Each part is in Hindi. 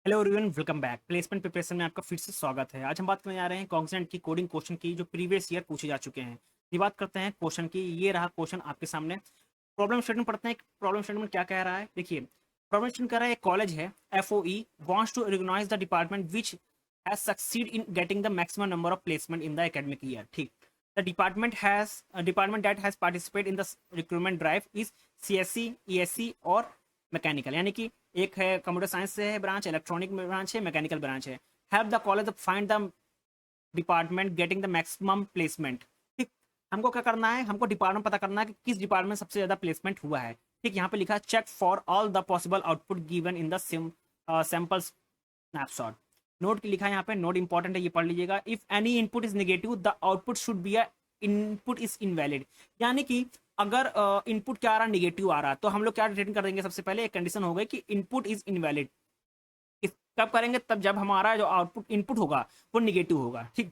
Hello everyone, welcome back. Placement preparation में आपका फिर से स्वागत है। आज हम बात करने जा रहे हैं कॉग्निजेंट की कोडिंग क्वेश्चन की जो प्रीवियस ईयर पूछे जा चुके हैं। ये बात करते हैं क्वेश्चन की। ये रहा क्वेश्चन आपके सामने। प्रॉब्लम स्टेटमेंट पढ़ते हैं। प्रॉब्लम स्टेटमेंट क्या कह रहा है, देखिए। प्रॉब्लम स्टेटमेंट कह रहा है एक कॉलेज है FOE wants to recognise the department which has succeed in getting the maximum number of placement in the academic year. ठीक। The department that has participate in the recruitment drive is CSC, ESC और मैकेनिकल। यानी कि एक है कंप्यूटर साइंस से है ब्रांच, इलेक्ट्रॉनिक ब्रांच है, मैकेनिकल ब्रांच है। Help the college find the department getting the maximum placement. ठीक। हमको क्या करना है, हमको डिपार्टमेंट पता करना है कि किस डिपार्टमेंट में सबसे ज्यादा प्लेसमेंट हुआ है। ठीक। यहाँ पे लिखा है check for all the possible output given in the sample snapshot. Note की लिखा है यहाँ पे, नोट इंपॉर्टेंट है, ये पढ़ लीजिएगा। If any input is negative the output should be a input is invalid. यानी कि अगर इनपुट क्या आ रहा, निगेटिव आ रहा, तो हम लोग क्या रिटर्न कर देंगे। सबसे पहले एक कंडीशन हो गई कि इनपुट इज इनवैलिड। कब करेंगे, तब जब हमारा जो आउटपुट इनपुट होगा वो निगेटिव होगा। ठीक।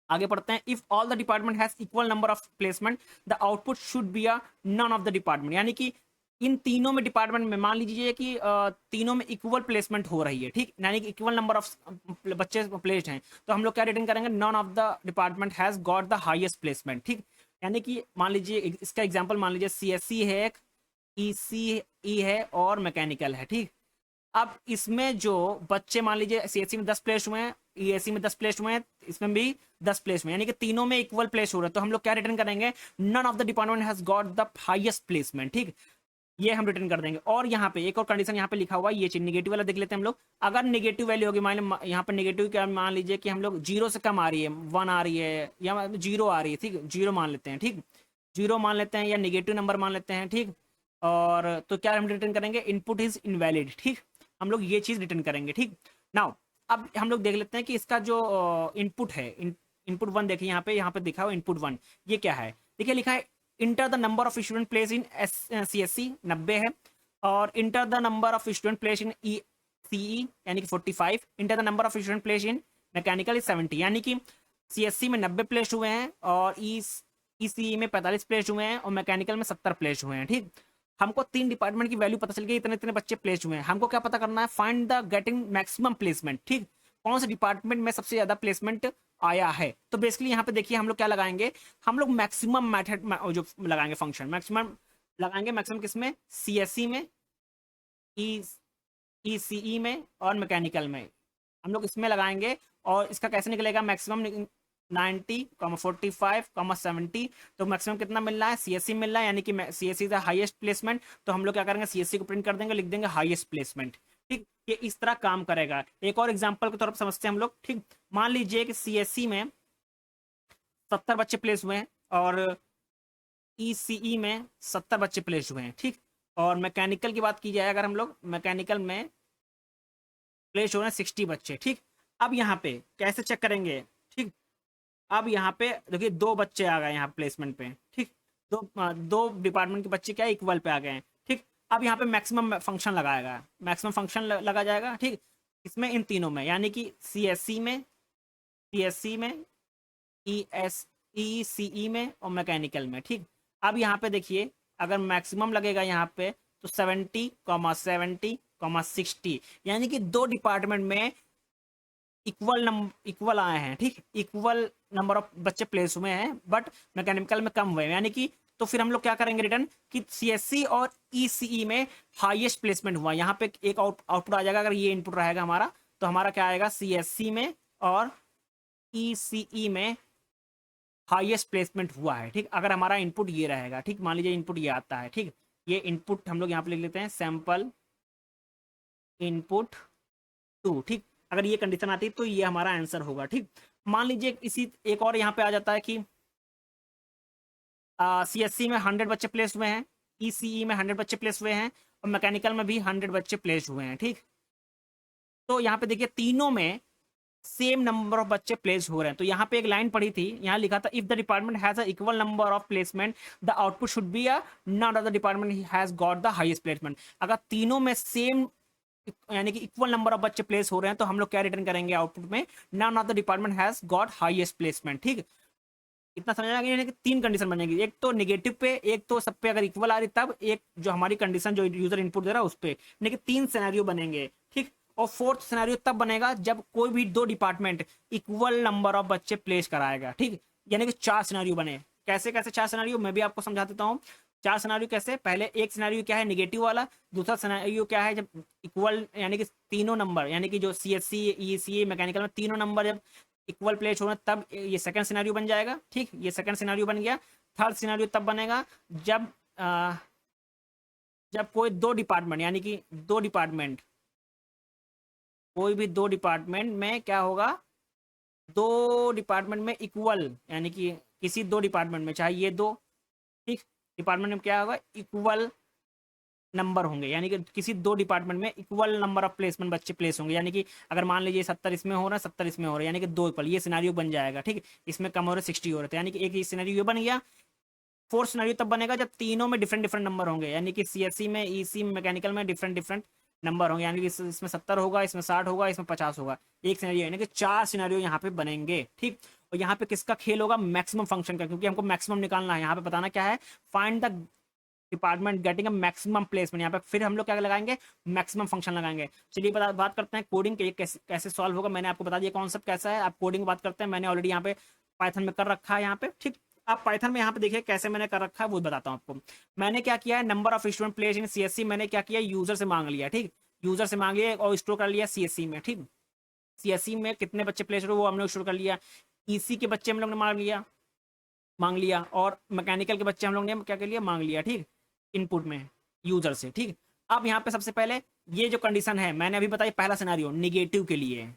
आगे पढ़ते हैं। If all the department has equal number of placement the output should be a none of the department. यानी कि इन तीनों में डिपार्टमेंट में मान लीजिए कि तीनों में इक्वल प्लेसमेंट हो रही है। ठीक। यानी कि इक्वल नंबर ऑफ बच्चे प्लेस्ड हैं, तो हम लोग क्या रिटर्न करेंगे, none of the department has got the highest placement. ठीक। यानी कि मान लीजिए इसका एग्जांपल मान लीजिए CSC है, एक ECE है और मैकेनिकल है। ठीक। अब इसमें जो बच्चे मान लीजिए CSC में 10 प्लेस हुए हैं, ESC में 10 प्लेस हुए हैं, इसमें भी 10 प्लेस हुए हैं, यानी कि तीनों में इक्वल प्लेस हो रहे हैं। तो हम लोग क्या रिटर्न करेंगे, none of the department has got the highest placement. ठीक। ये हम रिटर्न कर देंगे। और यहाँ पे एक और कंडीशन यहाँ पे लिखा हुआ है, ये चीज निगेटिव वाला देख लेते हैं हम लोग। अगर निगेटिव वैल्यू होगी, मान यहाँ पे निगेटिव क्या, मान लीजिए कि हम लोग 0 से कम आ रही है, 1 आ रही है या 0 आ रही है। ठीक। 0 मान लेते हैं। ठीक। 0 मान लेते हैं या निगेटिव नंबर मान लेते हैं। ठीक। और तो क्या हम रिटर्न करेंगे, इनपुट इज इनवैलिड। ठीक। हम लोग ये चीज रिटर्न करेंगे। ठीक। नाउ अब हम लोग देख लेते हैं कि इसका जो इनपुट है, इनपुट 1 देखिए यहाँ पे दिखा हुआ इनपुट 1। ये क्या है, देखिए लिखा है enter the number of student place in CSC 90 है, और enter the number of student place in CE यानी कि 45। Enter the number of student place in mechanical is 70। यानी कि CSC में 90 प्लेस हुए हैं और ECE में 45 प्लेस हुए हैं और मैकेनिकल में 70 प्लेस हुए हैं। ठीक। हमको तीन डिपार्टमेंट की वैल्यू पता चल गई, इतने इतने बच्चे प्लेस हुए हैं। हमको क्या पता करना है, find the getting maximum placement. ठीक। कौन से डिपार्टमेंट में सबसे ज्यादा प्लेसमेंट आया है। तो बेसिकली यहाँ पे देखिए हम लोग क्या लगाएंगे, हम लोग मैक्सिमम मेथड जो लगाएंगे, फंक्शन मैक्सिमम लगाएंगे। मैक्सिमम किसमें, CSC में, ई ECE में और मैकेनिकल में हम लोग इसमें लगाएंगे। और इसका कैसे निकलेगा, मैक्सिमम 90, 45, 70। तो मैक्सिमम कितना मिल रहा है, CSC मिल रहा है, यानी कि CSC is the highest placement. तो हम लोग क्या करेंगे, CSC को प्रिंट कर देंगे, लिख देंगे हाईएस्ट प्लेसमेंट। ठीक। ये इस तरह काम करेगा। एक और एग्जांपल के तौर पर समझते हैं हम लोग। ठीक। मान लीजिए कि CSC में 70 बच्चे प्लेस हुए हैं और ECE में 70 बच्चे प्लेस हुए हैं। ठीक। और मैकेनिकल की बात की जाए, अगर हम लोग मैकेनिकल में प्लेस हो रहे हैं 60 बच्चे। ठीक। अब यहाँ पे कैसे चेक करेंगे। ठीक। अब यहाँ पे देखिए दो बच्चे आ गए यहाँ प्लेसमेंट पे। ठीक। दो डिपार्टमेंट के बच्चे क्या इक्वल पे आ गए हैं। ठीक। अब यहाँ पे मैक्सिमम फंक्शन लगाएगा, मैक्सिमम फंक्शन लगा जाएगा। ठीक। इसमें इन तीनों में, यानी कि CSC में, CSC में, ECE में और मैकेनिकल में। ठीक। अब यहाँ पे देखिए अगर मैक्सिमम लगेगा यहाँ पे तो 70,70,60, यानी कि दो डिपार्टमेंट में इक्वल आए हैं। ठीक। इक्वल नंबर ऑफ बच्चे प्लेस हुए हैं, बट मैकेनिकल में कम हुए हैं। यानी कि तो फिर हम लोग क्या करेंगे रिटर्न कि CSC और ECE में हाईएस्ट प्लेसमेंट हुआ। यहाँ पे एक आउटपुट आ जाएगा, अगर ये इनपुट रहेगा हमारा तो हमारा क्या आएगा, CSC में और ECE में हाईएस्ट प्लेसमेंट हुआ है। ठीक। अगर हमारा इनपुट ये रहेगा। ठीक। मान लीजिए इनपुट ये आता है। ठीक। ये इनपुट हम लोग यहाँ पे लिख लेते हैं, सैंपल इनपुट 2। ठीक। अगर ये कंडीशन आती है तो ये हमारा आंसर होगा। ठीक। मान लीजिए इसी एक और यहाँ पे आ जाता है कि CSC में 100 बच्चे प्लेस हुए हैं, ECE में 100 बच्चे प्लेस हुए हैं और मैकेनिकल में भी 100 बच्चे प्लेस हुए हैं। ठीक। तो यहाँ पे देखिए तीनों में सेम नंबर ऑफ बच्चे प्लेस हो रहे हैं। तो यहाँ पे एक लाइन पढ़ी थी, यहाँ लिखा था if the department has a equal number of placement the output should be a not of the department has got the highest placement. अगर तीनों में सेम यानी कि इक्वल नंबर ऑफ बच्चे प्लेस हो रहे हैं तो हम लोग क्या रिटर्न करेंगे आउटपुट में, none of the department has got highest placement. ठीक। इतना समझ आ गया कि तीन कंडीशन बनेगी, एक तो नेगेटिव पे, एक तो सब पे अगर इक्वल आ रही तब, एक जो हमारी कंडीशन जो यूजर इनपुट दे रहा है उस पे, यानी कि तीन सिनेरियो बनेंगे। ठीक। और फोर्थ सिनेरियो तब बनेगा जब कोई भी दो डिपार्टमेंट इक्वल नंबर ऑफ बच्चे प्लेस कराएगा, ठीक। यानी कि 4 सिनेरियो बने। कैसे कैसे 4 सिनेरियो, मैं भी आपको समझा देता हूँ। 4 सिनेरियो कैसे, पहले एक सिनेरियो क्या है नेगेटिव वाला, दूसरा सिनेरियो क्या है जब इक्वल यानी कि तीनों नंबर यानी कि जो सीएससी ईसीई मैकेनिकल में तीनों नंबर जब इक्वल प्लेस होना तब ये सेकंड सिनेरियो बन जाएगा, ठीक। ये सेकंड सिनेरियो बन गया। थर्ड सिनेरियो तब बनेगा जब जब कोई दो डिपार्टमेंट यानी कि दो डिपार्टमेंट कोई भी दो डिपार्टमेंट में क्या होगा, दो डिपार्टमेंट में इक्वल यानी कि किसी दो डिपार्टमेंट में चाहे ये दो, ठीक, डिपार्टमेंट में क्या होगा इक्वल नंबर होंगे, यानी कि किसी दो डिपार्टमेंट में इक्वल नंबर ऑफ प्लेसमेंट बच्चे प्लेस होंगे। यानी कि अगर मान लीजिए 70 इसमें हो रहा है 70 इसमें हो रहा है, यानी कि दो इक्वल, ये सिनेरियो बन जाएगा, ठीक। इसमें कम हो रहा है 60 हो रहे थे, यानी कि एक ही सिनेरियो ये बन गया। फोर्थ सिनेरियो तब बनेगा जब तीनों में डिफरेंट डिफरेंट नंबर होंगे, यानी कि सीएससी में ईसी में मैकेनिकल में डिफरेंट डिफरेंट नंबर होंगे, यानी कि इसमें 70 होगा, इसमें 60 होगा, इसमें 50 होगा। एक सिनेरियो यानी कि 4 सिनेरियो यहाँ पे बनेंगे, ठीक। और यहाँ पे किसका खेल होगा, मैक्सिमम फंक्शन का, क्योंकि हमको मैक्सिमम निकालना है। यहाँ पे बताना क्या है, find the department getting a maximum placement. यहाँ पे फिर हम लोग क्या लगाएंगे, मैक्सिमम फंक्शन लगाएंगे। चलिए बात करते हैं कोडिंग के कैसे कैसे सॉल्व होगा। मैंने आपको बता दिया कॉन्सेप्ट कैसा है। आप कोडिंग बात करते हैं, मैंने ऑलरेडी यहाँ पे पाइथन में कर रखा है यहाँ पे, ठीक। आप पाइथन में यहाँ पे देखिए कैसे मैंने कर रखा है वो बताता हूँ आपको। मैंने क्या किया है, number of student place in CSC मैंने क्या किया, यूजर से मांग लिया, ठीक। यूजर से मांग लिया और स्टोर कर लिया सीएससी में, ठीक। सीएससी में कितने बच्चे प्लेस हो वो हम लोग स्टोर कर लिया। ईसी के बच्चे हम लोग ने मांग लिया और मैकेनिकल के बच्चे हम लोग ने क्या कर लिया, मांग लिया, ठीक, इनपुट में यूजर से, ठीक। अब यहाँ पे सबसे पहले ये जो कंडीशन है मैंने अभी बताई, पहला सिनेरियो निगेटिव के लिए,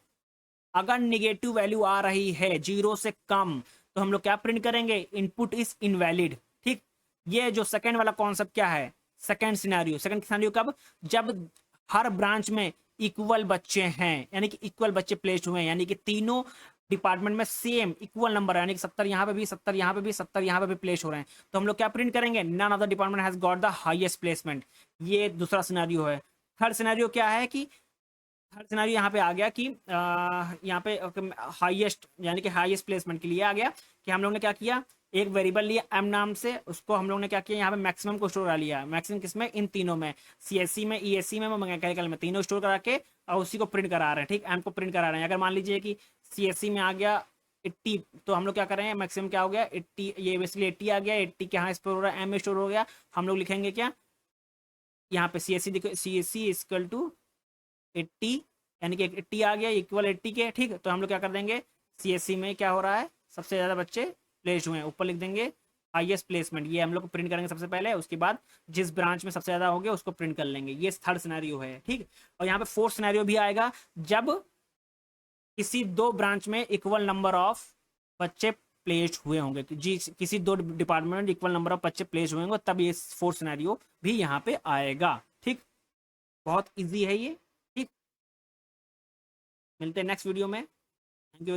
अगर निगेटिव वैल्यू आ रही है 0 से कम तो हम लोग क्या प्रिंट करेंगे, इनपुट इज इनवैलिड, ठीक। ये जो सेकंड वाला कॉन्सेप्ट क्या है, सेकंड सिनेरियो कब, जब हर ब्रांच में इक्वल बच्चे हैं, यानी कि इक्वल बच्चे प्लेस्ड हुए हैं, यानी कि तीनों डिपार्टमेंट में सेम इक्वल नंबर है, यानी कि 70 यहाँ पे भी 70 यहाँ पे भी 70 यहाँ पे भी प्लेस हो रहे हैं। तो हम लोग क्या प्रिंट करेंगे, none of the department has got the highest placement. ये दूसरा सिनेरियो है। थर्ड सिनेरियो क्या है कि थर्ड सिनेरियो यहाँ पे आ गया कि यहाँ पे हाईएस्ट यानी कि हाईएस्ट प्लेसमेंट के लिए आ गया कि हम लोग ने क्या किया, एक वेरिएबल लिया एम नाम से, उसको हम लोग ने क्या किया यहाँ पे मैक्सिमम को स्टोर करा लिया। मैक्सिमम किसमें, इन तीनों में, सीएससी में, ईएससी में, मैकेनिकल में, तीनों स्टोर करा के और उसी को प्रिंट करा रहे हैं, ठीक। एम को प्रिंट करा रहे हैं। अगर मान लीजिए कि सीएससी में आ गया 80 तो हम लोग क्या कर रहे हैं, मैक्सिमम क्या हो गया 80, ये बेसिकली 80 आ गया। 80 क्या स्टोर हो रहा है, एम में स्टोर हो गया। हम लोग लिखेंगे क्या यहाँ पे, सीएससी देखो, सीएससी इक्वल टू 80, यानी कि 80 आ गया इक्वल 80 के, ठीक। तो हम लोग क्या कर देंगे, सीएससी में क्या हो रहा है, सबसे ज़्यादा बच्चे प्लेस हुए हैं, ऊपर लिख देंगे हाईएस्ट प्लेसमेंट, ये हम लोग प्रिंट करेंगे सबसे पहले। उसके बाद जिस ब्रांच में सबसे ज़्यादा हो गया उसको प्रिंट कर लेंगे। ये थर्ड सिनेरियो है, ठीक। और यहाँ पे फोर्थ सिनेरियो भी आएगा जब किसी दो ब्रांच में इक्वल नंबर ऑफ बच्चे प्लेस्ड हुए होंगे, जी किसी दो डिपार्टमेंट में इक्वल नंबर ऑफ बच्चे प्लेस्ड हुए होंगे, तब ये फोर्थ सिनेरियो भी यहाँ पे आएगा, ठीक। बहुत ईजी है ये, ठीक। मिलते हैं नेक्स्ट वीडियो में। Thank you.